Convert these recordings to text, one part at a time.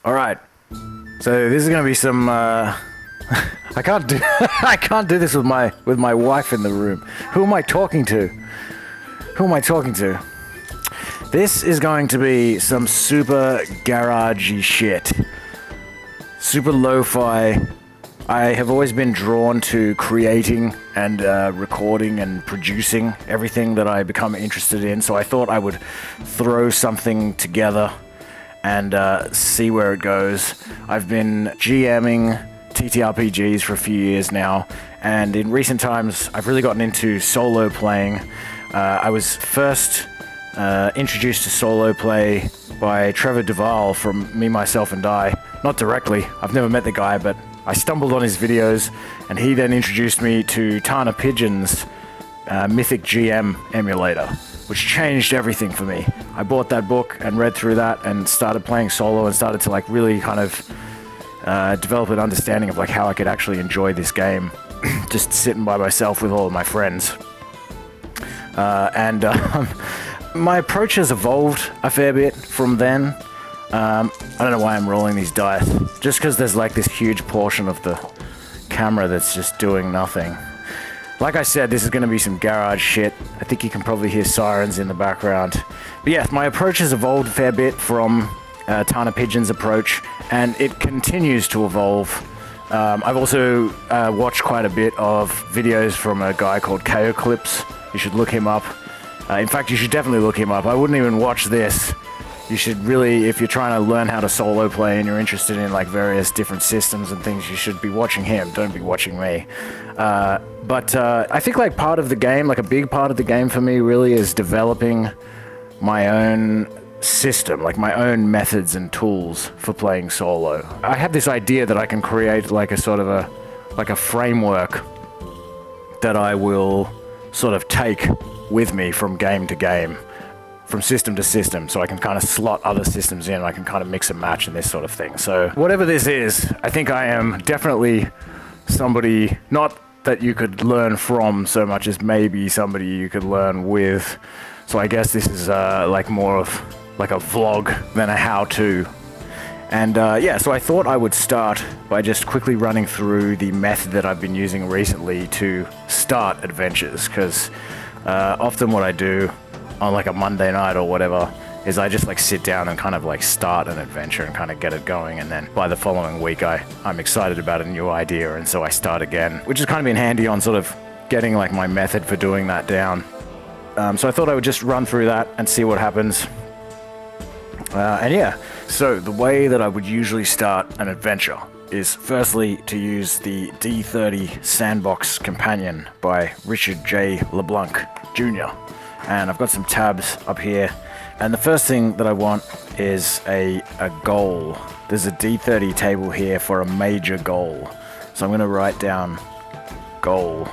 All right. So this is gonna be some. I can't do. I can't do this with my wife in the room. Who am I talking to? Who am I talking to? This is going to be some super garagey shit. Super lo-fi. I have always been drawn to creating and recording and producing everything that I become interested in. So I thought I would throw something together and see where it goes. I've been GMing TTRPGs for a few years now, and in recent times I've really gotten into solo playing. I was first introduced to solo play by Trevor Duvall from Me, Myself and I. Not directly, I've never met the guy, but I stumbled on his videos, and he then introduced me to Tana Pigeon's Mythic GM emulator, which changed everything for me. I bought that book and read through that and started playing solo and started to like really kind of develop an understanding of like how I could actually enjoy this game just sitting by myself with all of my friends. My approach has evolved a fair bit from then. I don't know why I'm rolling these dice. Just because there's like this huge portion of the camera that's just doing nothing. Like I said, this is going to be some garage shit. I think you can probably hear sirens in the background. But yeah, my approach has evolved a fair bit from Tana Pigeon's approach, and it continues to evolve. I've also watched quite a bit of videos from a guy called Chaoclips. You should look him up. In fact, you should definitely look him up. I wouldn't even watch this. You should really, if you're trying to learn how to solo play and you're interested in like various different systems and things, you should be watching him. Don't be watching me. But I think like part of the game, like a big part of the game for me really is developing my own system, like my own methods and tools for playing solo. I have this idea that I can create like a sort of a framework that I will sort of take with me from game to game, from system to system, so I can kind of slot other systems in. I can kind of mix and match and this sort of thing. So whatever this is, I think I am definitely somebody, not that you could learn from so much as maybe somebody you could learn with. So I guess this is like more of like a vlog than a how-to. And yeah, so I thought I would start by just quickly running through the method that I've been using recently to start adventures, because often what I do on like a Monday night or whatever is I just like sit down and kind of like start an adventure and kind of get it going, and then by the following week I'm excited about a new idea, and so I start again, which has kind of been handy on sort of getting like my method for doing that down. So I thought I would just run through that and see what happens. And yeah, so the way that I would usually start an adventure is firstly to use the D30 Sandbox Companion by Richard J. LeBlanc Jr. And I've got some tabs up here. And the first thing that I want is a goal. There's a D30 table here for a major goal. So I'm going to write down goal.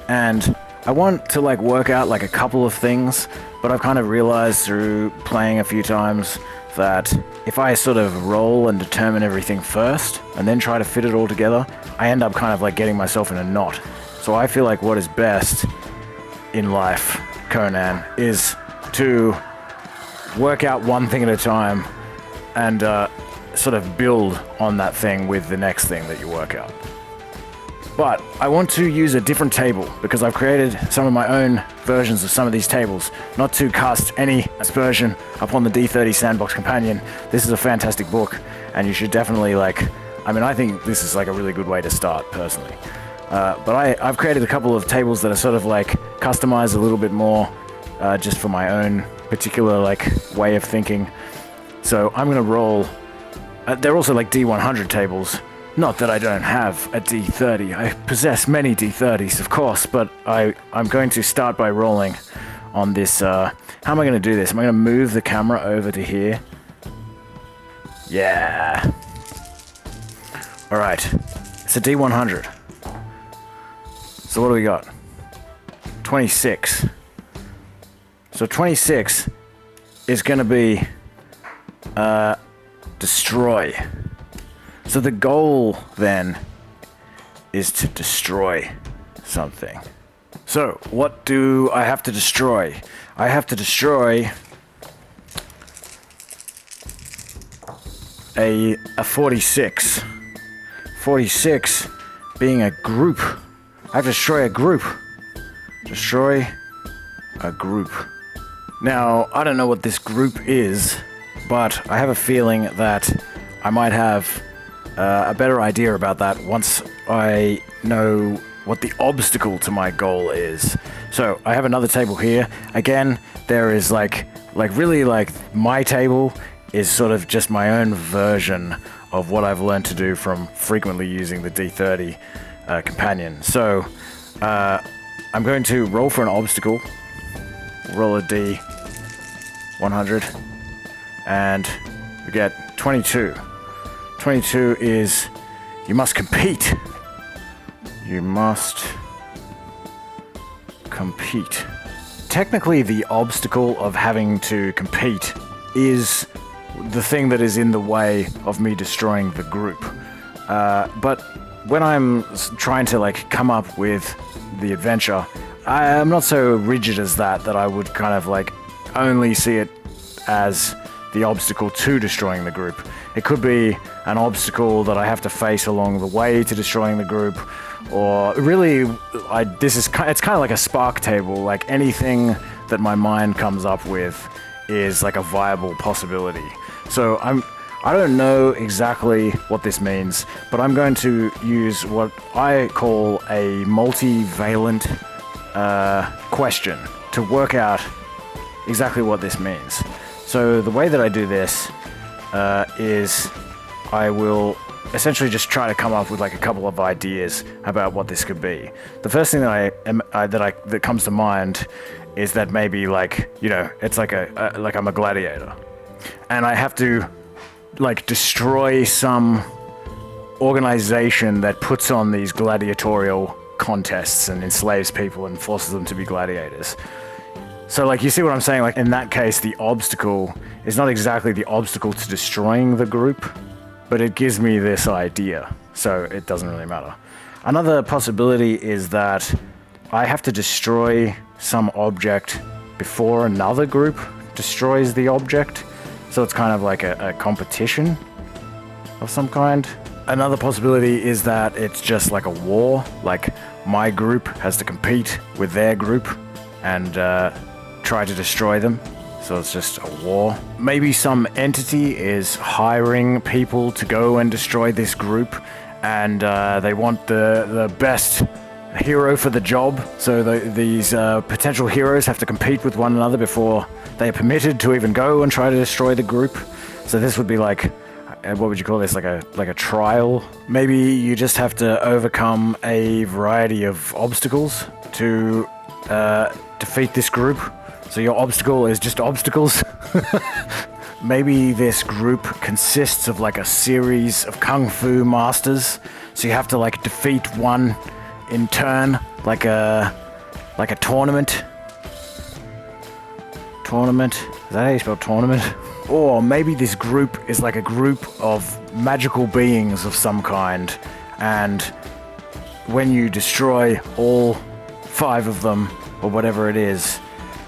And I want to like work out like a couple of things, but I've kind of realized through playing a few times that if I sort of roll and determine everything first and then try to fit it all together, I end up kind of like getting myself in a knot. So I feel like what is best in life, Conan, is to work out one thing at a time and sort of build on that thing with the next thing that you work out. But I want to use a different table because I've created some of my own versions of some of these tables, not to cast any aspersion upon the D30 Sandbox Companion. This is a fantastic book, and you should definitely I think this is like a really good way to start personally. But I've created a couple of tables that are sort of like customized a little bit more just for my own particular like way of thinking. So I'm going to roll. They're also like D100 tables. Not that I don't have a D30. I possess many D30s, of course, but I'm going to start by rolling on this. How am I going to do this? Am I going to move the camera over to here? Yeah. All right. It's a D100. So what do we got? 26. So 26 is going to be destroy. So the goal then is to destroy something. So what do I have to destroy? I have to destroy a 46. 46 being a group. I have to destroy a group. Destroy a group. Now, I don't know what this group is, but I have a feeling that I might have a better idea about that once I know what the obstacle to my goal is. So, I have another table here. Again, there is like really my table is sort of just my own version of what I've learned to do from frequently using the D30 companion. So, I'm going to roll for an obstacle. Roll a D100. And we get 22. 22 is you must compete. You must compete. Technically, the obstacle of having to compete is the thing that is in the way of me destroying the group. But when I'm trying to come up with the adventure, I'm not so rigid as that I would kind of only see it as the obstacle to destroying the group. It could be an obstacle that I have to face along the way to destroying the group, or really, it's kind of like a spark table. Like anything that my mind comes up with is like a viable possibility. So I don't know exactly what this means, but I'm going to use what I call a multivalent question to work out exactly what this means. So the way that I do this is I will essentially just try to come up with a couple of ideas about what this could be. The first thing that comes to mind is that maybe it's like I'm a gladiator, and I have to destroy some organization that puts on these gladiatorial contests and enslaves people and forces them to be gladiators. So, you see what I'm saying? In that case, the obstacle is not exactly the obstacle to destroying the group, but it gives me this idea, so it doesn't really matter. Another possibility is that I have to destroy some object before another group destroys the object, so it's kind of like a competition of some kind. Another possibility is that it's just like a war, my group has to compete with their group and try to destroy them. So it's just a war. Maybe some entity is hiring people to go and destroy this group, and they want the best hero for the job. So these potential heroes have to compete with one another before they are permitted to even go and try to destroy the group. So this would be what would you call this? Like a trial? Maybe you just have to overcome a variety of obstacles to defeat this group. So your obstacle is just obstacles. Maybe this group consists of a series of kung fu masters. So you have to defeat one in turn, like a tournament. Tournament? Is that how you spell tournament? Or maybe this group is a group of magical beings of some kind, and when you destroy all 5 of them, or whatever it is,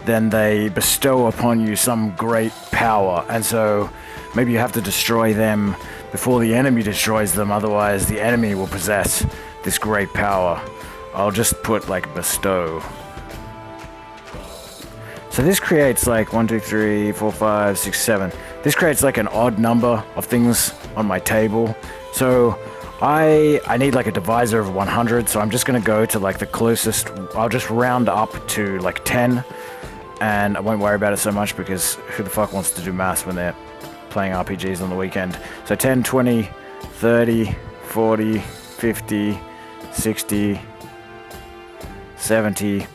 then they bestow upon you some great power, and so maybe you have to destroy them before the enemy destroys them, otherwise the enemy will possess this great power. I'll just put bestow. So this creates 1, 2, 3, 4, 5, 6, 7. This creates an odd number of things on my table. So I need a divisor of 100, so I'm just going to go to the closest. I'll just round up to 10, and I won't worry about it so much because who the fuck wants to do maths when they're playing RPGs on the weekend? So 10, 20, 30, 40, 50, 60, 70,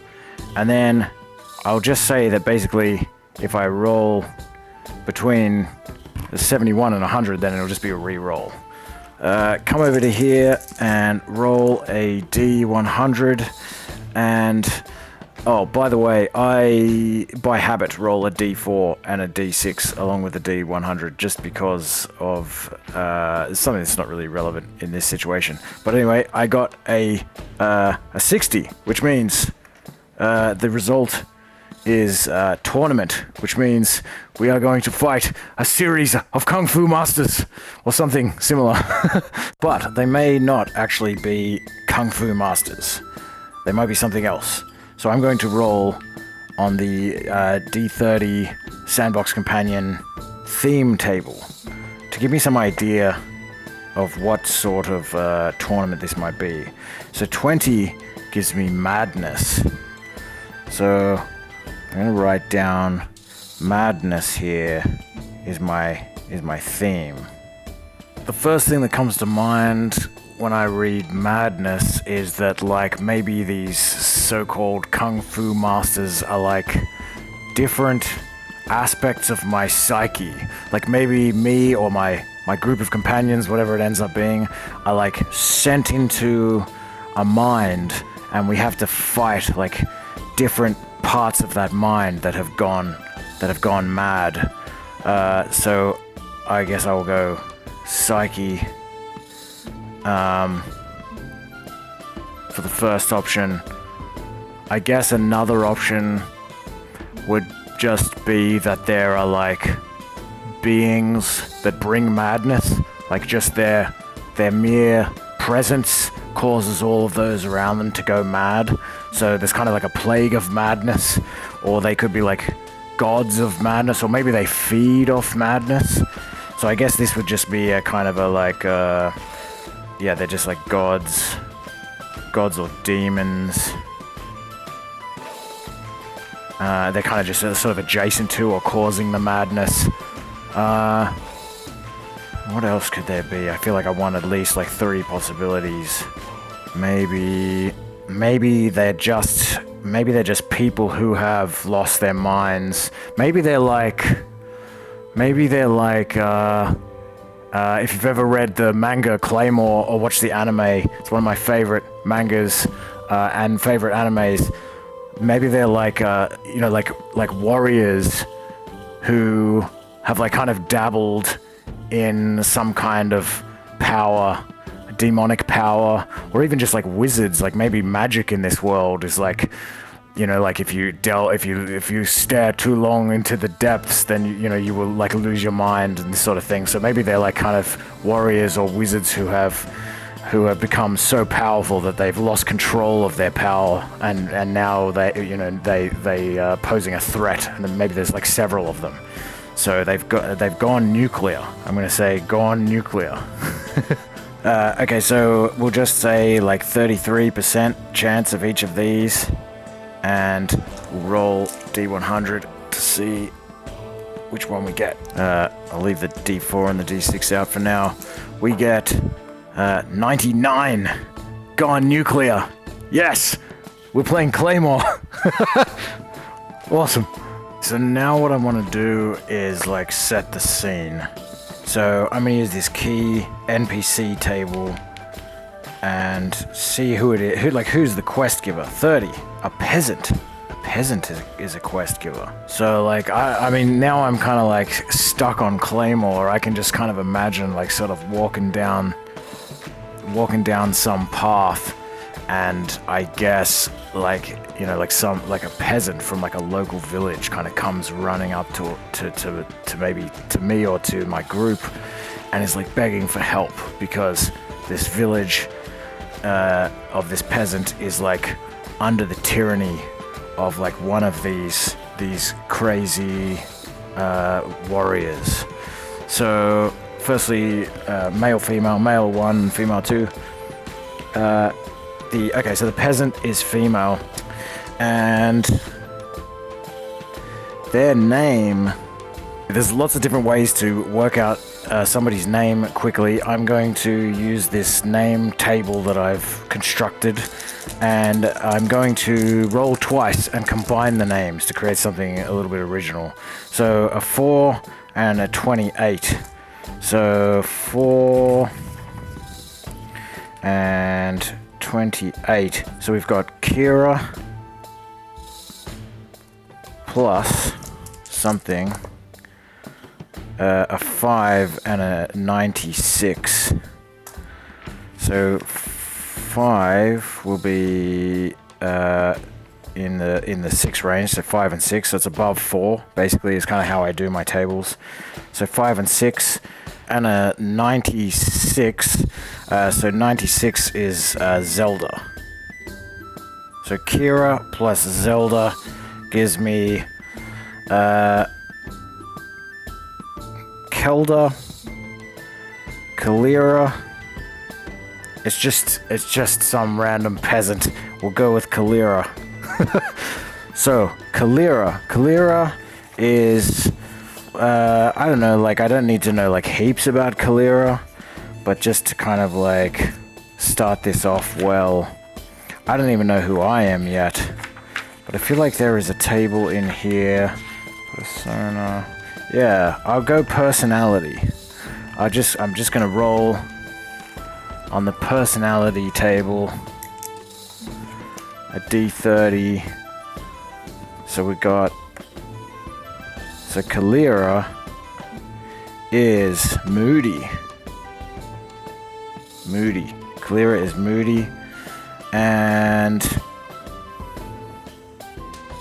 and then I'll just say that basically if I roll between the 71 and 100, then it'll just be a re-roll. Come over to here and roll a D100, and oh, by the way, I by habit roll a D4 and a D6 along with a D100 just because of something that's not really relevant in this situation. But anyway, I got a 60, which means the result is tournament, which means we are going to fight a series of Kung Fu masters or something similar. But they may not actually be Kung Fu masters. They might be something else. So I'm going to roll on the D30 Sandbox Companion theme table to give me some idea of what sort of tournament this might be. So 20 gives me madness. So I'm gonna write down madness here is my theme. The first thing that comes to mind when I read madness is that like maybe these so-called Kung Fu masters are like different aspects of my psyche. Like maybe me or my group of companions, whatever it ends up being, are like sent into a mind and we have to fight like different parts of that mind that have gone mad. So I guess I will go psyche for the first option. I guess another option would just be that there are like beings that bring madness, like just their mere presence causes all of those around them to go mad. So there's kind of like a plague of madness, or they could be like gods of madness, or maybe they feed off madness. So I guess this would just be a kind of a like yeah, they're just like gods or demons. They're kind of just sort of adjacent to or causing the madness. What else could there be? I feel like I want at least like 3 possibilities. Maybe they're just people who have lost their minds. Maybe they're like if you've ever read the manga Claymore or watched the anime, it's one of my favorite mangas and favorite animes. Maybe they're like like warriors who have like kind of dabbled in some kind of power, demonic power, or even just like wizards. Like maybe magic in this world is like, you know, like if you stare too long into the depths, then you will like lose your mind and this sort of thing. So maybe they're like kind of warriors or wizards who have become so powerful that they've lost control of their power, and now they posing a threat, and then maybe there's like several of them. So they've gone nuclear. I'm gonna say gone nuclear. Okay, so we'll just say like 33% chance of each of these, and we'll roll D100 to see which one we get. I'll leave the D4 and the D6 out for now. We get 99. Gone nuclear. Yes, we're playing Claymore. Awesome. So now what I want to do is like set the scene. So I'm gonna use this key NPC table and see who it is. Who's the quest giver? 30. A peasant. A peasant is a quest giver. So like I mean now I'm kind of like stuck on Claymore. I can just kind of imagine like sort of walking down some path, and I guess like a peasant from like a local village kind of comes running up to maybe to me or to my group and is like begging for help because this village of this peasant is like under the tyranny of like one of these crazy warriors. So firstly, male, female, male 1, female 2. So the peasant is female, and their name, there's lots of different ways to work out somebody's name quickly. I'm going to use this name table that I've constructed, and I'm going to roll twice and combine the names to create something a little bit original. So a 4 and a 28. So 4 and 28. So we've got Kira plus something, a 5 and a 96. So 5 will be in the 6 range, so 5 and 6. So it's above 4. Basically, is kind of how I do my tables. So 5 and 6, and a 96. So 96 is Zelda. So Kira plus Zelda gives me Kelda, Kalira. It's just some random peasant. We'll go with Kalira. So Kalira is I don't know, like I don't need to know like heaps about Kalira, but just to kind of like start this off well. I don't even know who I am yet, but I feel like there is a table in here. Persona. Yeah, I'll go personality. I'm just gonna roll on the personality table a D30. So we got, so Kalira is moody. Kalira is moody, and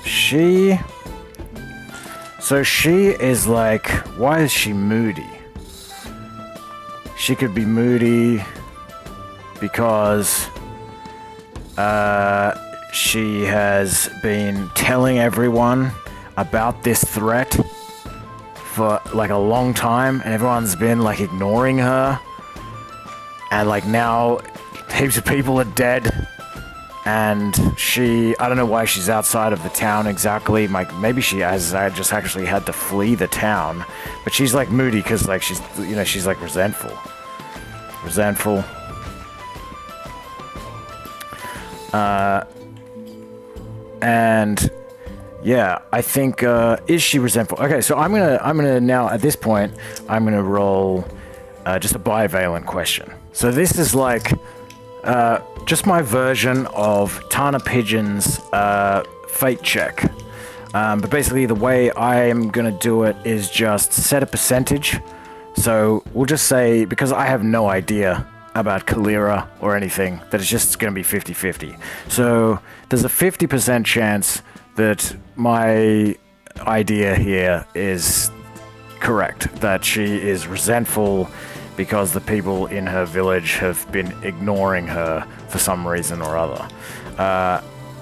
she is like, why is she moody? She could be moody because she has been telling everyone about this threat for like a long time, and everyone's been like ignoring her, and like now heaps of people are dead, and I don't know why she's outside of the town exactly. Like maybe she has just actually had to flee the town, but she's like moody because like she's like resentful. And yeah, I think is she resentful? Okay, so I'm gonna now at this point I'm gonna roll just a bivalent question. So this is like just my version of Tana Pigeon's fate check. But basically the way I'm gonna do it is just set a percentage. So we'll just say, because I have no idea about Kalira or anything, that it's just going to be 50-50. So there's a 50% chance that my idea here is correct, that she is resentful because the people in her village have been ignoring her for some reason or other.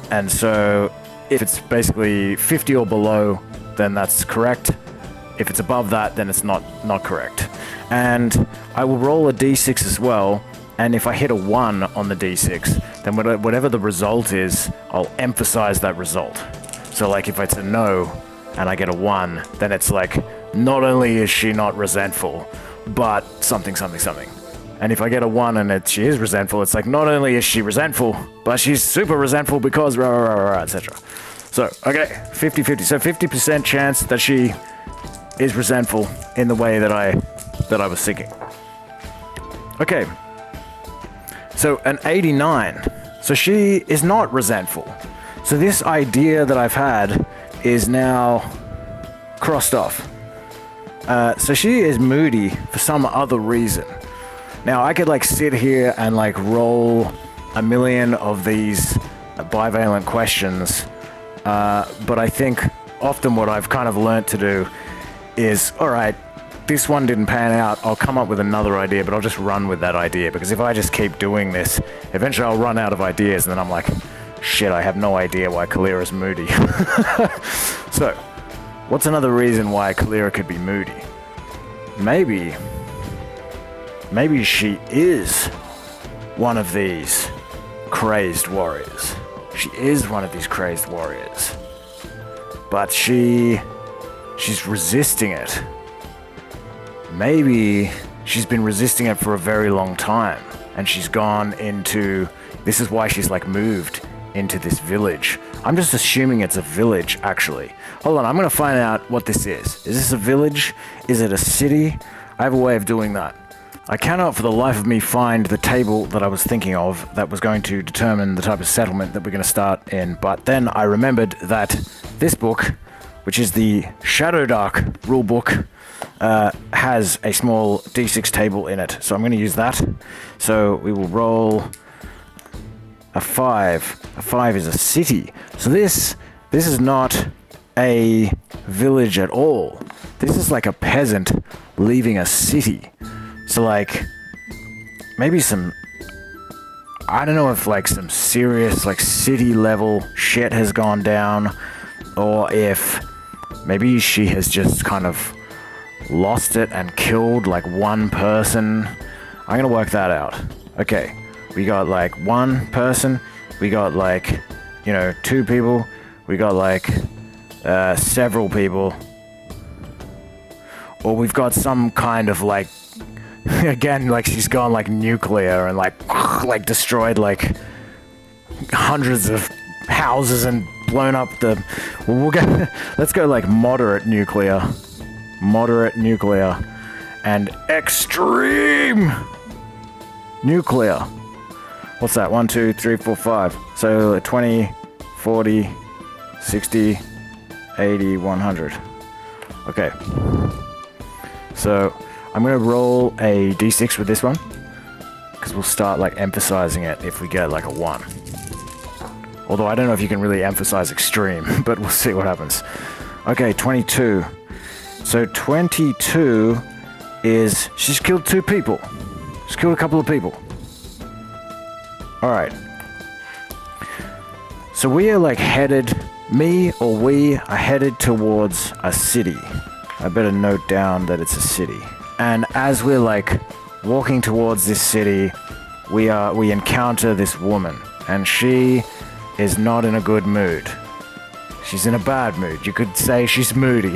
And so if it's basically 50 or below, then that's correct. If it's above that, then it's not correct. And I will roll a d6 as well, and if I hit a 1 on the d6, then whatever the result is, I'll emphasize that result. So like if it's a no, and I get a 1, then it's like, not only is she not resentful, but something. And if I get a 1 and she is resentful, it's like, not only is she resentful, but she's super resentful because etc. So, okay, 50-50. So 50% chance that she is resentful in the way that I was thinking. Okay. So an 89. So she is not resentful. So this idea that I've had is now crossed off. So she is moody for some other reason. Now I could like sit here and like roll a million of these bivalent questions, but I think often what I've kind of learnt to do is, all right, this one didn't pan out, I'll come up with another idea, but I'll just run with that idea, because if I just keep doing this, eventually I'll run out of ideas, and then I'm like, shit, I have no idea why Kalira's moody. So, what's another reason why Kalira could be moody? Maybe she is one of these crazed warriors. She is one of these crazed warriors. But she's resisting it. Maybe she's been resisting it for a very long time, and she's gone into... This is why she's like moved into this village. I'm just assuming it's a village, actually. Hold on, I'm gonna find out what this is. Is this a village? Is it a city? I have a way of doing that. I cannot for the life of me find the table that I was thinking of that was going to determine the type of settlement that we're going to start in, but then I remembered that this book, which is the Shadowdark rulebook, has a small d6 table in it, so I'm going to use that. So we will roll a 5. A 5 is a city. So this is not a village at all. This is like a peasant leaving a city. So like, maybe some, I don't know if like some serious like city level shit has gone down, or if maybe she has just kind of lost it and killed like one person. I'm gonna work that out. Okay, we got like one person, we got like, you know, 2 people, we got like several people, or we've got some kind of like, again, like she's gone like nuclear and like destroyed like hundreds of houses and blown up the, well, we'll go, let's go like moderate nuclear, and extreme nuclear. What's that? 1, 2, 3, 4, 5. So 20, 40, 60, 80, 100. Okay. So I'm gonna roll a d6 with this one, because we'll start like emphasizing it if we get like a 1. Although I don't know if you can really emphasize extreme, but we'll see what happens. Okay, 22. So 22 is, she's killed 2 people. She's killed a couple of people. Alright. So we are like headed, we are headed towards a city. I better note down that it's a city. And as we're like walking towards this city, we encounter this woman, and she is not in a good mood. She's in a bad mood. You could say she's moody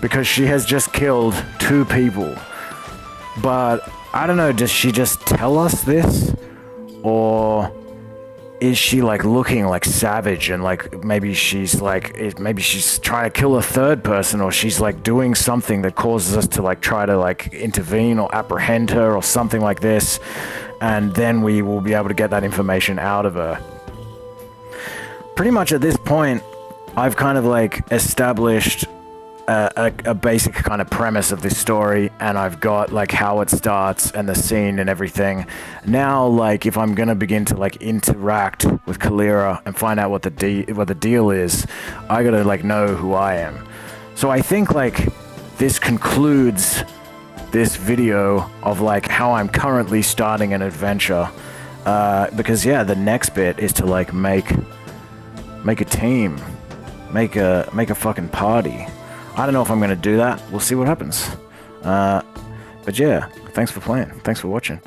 because she has just killed 2 people. But I don't know, does she just tell us this? Or is she like looking like savage, and like maybe she's trying to kill a 3rd person, or she's like doing something that causes us to like try to like intervene or apprehend her or something like this, and then we will be able to get that information out of her. Pretty much at this point, I've kind of like established a basic kind of premise of this story, and I've got like how it starts and the scene and everything. Now, like, if I'm gonna begin to like interact with Kalira and find out what the deal is, I gotta like know who I am. So I think like this concludes this video of like how I'm currently starting an adventure, because yeah, the next bit is to like make a team, make a fucking party. I don't know if I'm going to do that. We'll see what happens. But yeah, thanks for playing. Thanks for watching.